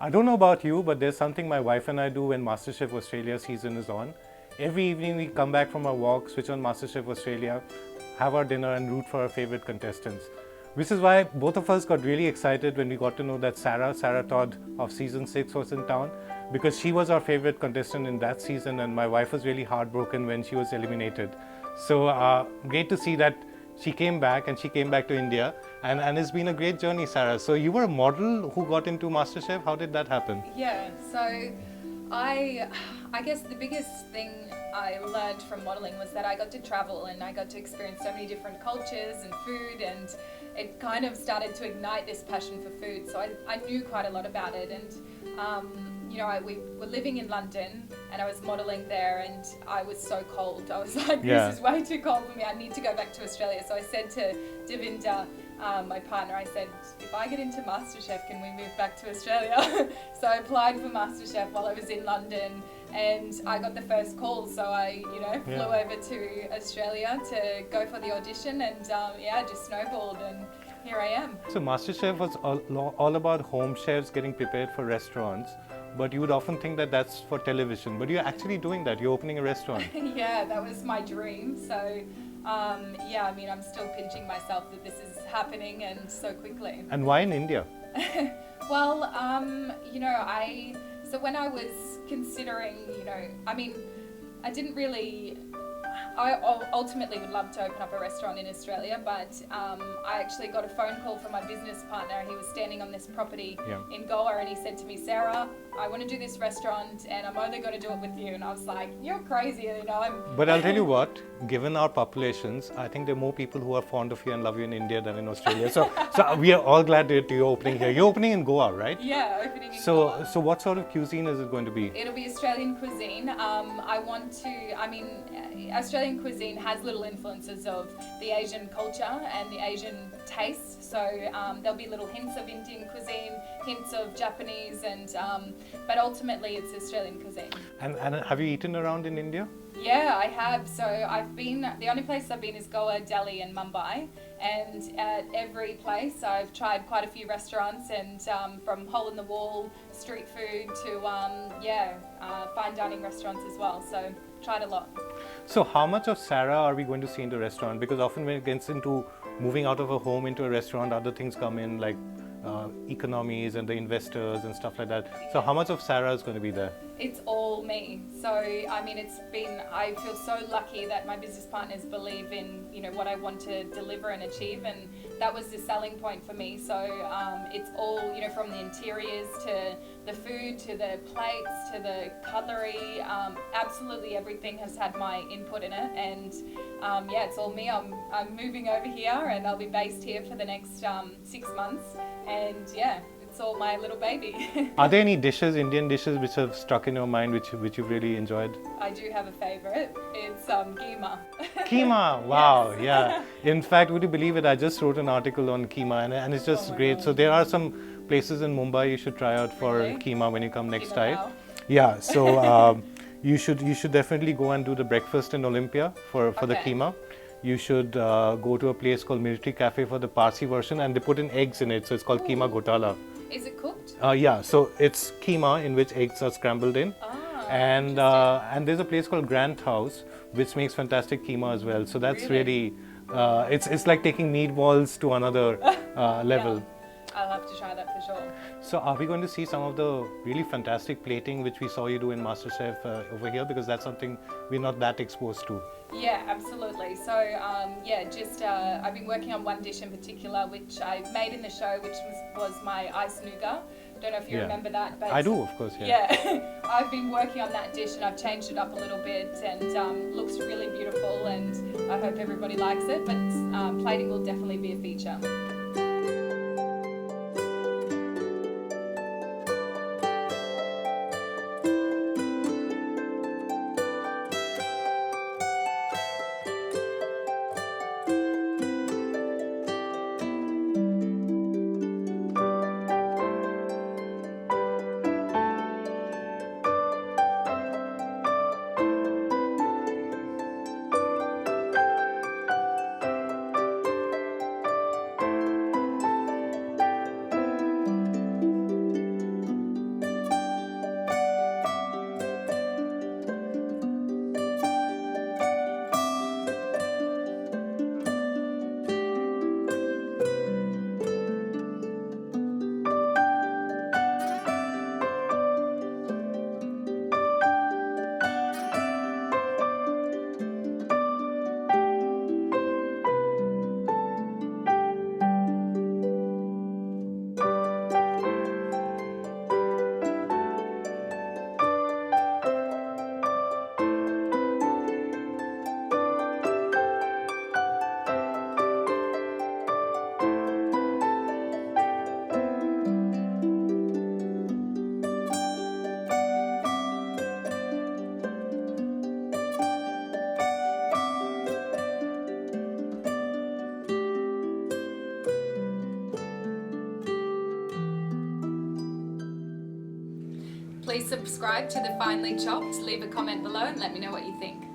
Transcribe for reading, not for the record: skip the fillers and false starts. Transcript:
I don't know about you, but there's something my wife and I do when MasterChef Australia season is on. Every evening we come back from our walk, switch on MasterChef Australia, have our dinner and root for our favorite contestants. Which is why both of us got really excited when we got to know that Sarah Todd of season 6 was in town, because she was our favorite contestant in that season and my wife was really heartbroken when she was eliminated. So great to see that she came back, and she came back to India, and it's been a great journey, Sarah. So you were a model who got into MasterChef. How did that happen? Yeah, so I guess the biggest thing I learned from modeling was that I got to travel and I got to experience so many different cultures and food, and it kind of started to ignite this passion for food. So I knew quite a lot about it, and we were living in London and I was modeling there, and I was so cold. I was like, this is way too cold for me. I need to go back to Australia. So I said to Devinda, my partner, I said, if I get into MasterChef, can we move back to Australia? So I applied for MasterChef while I was in London, and I got the first call. So I, flew over to Australia to go for the audition, and it just snowballed, and here I am. So MasterChef was all about home chefs getting prepared for restaurants, but you would often think that that's for television, but you're actually doing that. You're opening a restaurant. Yeah, that was my dream. So I'm still pinching myself that this is happening and so quickly. And why in India? Well, so when I was considering, I didn't really, I ultimately would love to open up a restaurant in Australia, but I actually got a phone call from my business partner. He was standing on this property in Goa, and he said to me, Sarah, I want to do this restaurant and I'm only going to do it with you. And I was like, you're crazy, But I'll tell you what, given our populations, I think there are more people who are fond of you and love you in India than in Australia. So we are all glad that you're opening here. You're opening in Goa, right? Yeah, opening in Goa. So what sort of cuisine is it going to be? It'll be Australian cuisine. Australian cuisine has little influences of the Asian culture and the Asian taste. So there'll be little hints of Indian cuisine, hints of Japanese, and but ultimately it's Australian cuisine. And have you eaten around in India? Yeah, I have. So the only place I've been is Goa, Delhi and Mumbai. And at every place I've tried quite a few restaurants, and from hole in the wall street food to fine dining restaurants as well. So tried a lot. So how much of Sarah are we going to see in the restaurant? Because often when it gets into moving out of a home into a restaurant, other things come in like economies and the investors and stuff like that. So how much of Sarah is going to be there? It's all me. So I feel so lucky that my business partners believe in what I want to deliver and achieve, and that was the selling point for me. So it's all from the interiors to the food to the plates to the cutlery, absolutely everything has had my input in it, and it's all me. I'm moving over here and I'll be based here for the next 6 months, and it's all my little baby. Are there any dishes, Indian dishes, which have struck in your mind, which you've really enjoyed? I do have a favorite. It's keema. Keema, wow, Yes. yeah. In fact, would you believe it? I just wrote an article on keema, and it's just great. God. So there are some places in Mumbai you should try out for keema when you come next time. Wow. Yeah, so you should definitely go and do the breakfast in Olympia for the keema. You should go to a place called Military Cafe for the Parsi version, and they put in eggs in it, so it's called keema gotala. Is it cooked? Yeah, so it's keema in which eggs are scrambled in. And there's a place called Grant House which makes fantastic keema as well. So that's really it's like taking meatballs to another level. Yeah. I'll have to try that for sure. So are we going to see some of the really fantastic plating which we saw you do in MasterChef over here? Because that's something we're not that exposed to. Yeah, absolutely. So I've been working on one dish in particular which I made in the show, which was my ice nougat. Don't know if you remember that, but I do, of course. Yeah, I've been working on that dish and I've changed it up a little bit, and looks really beautiful, and I hope everybody likes it. But plating will definitely be a feature. Please subscribe to The Finely Chopped, leave a comment below and let me know what you think.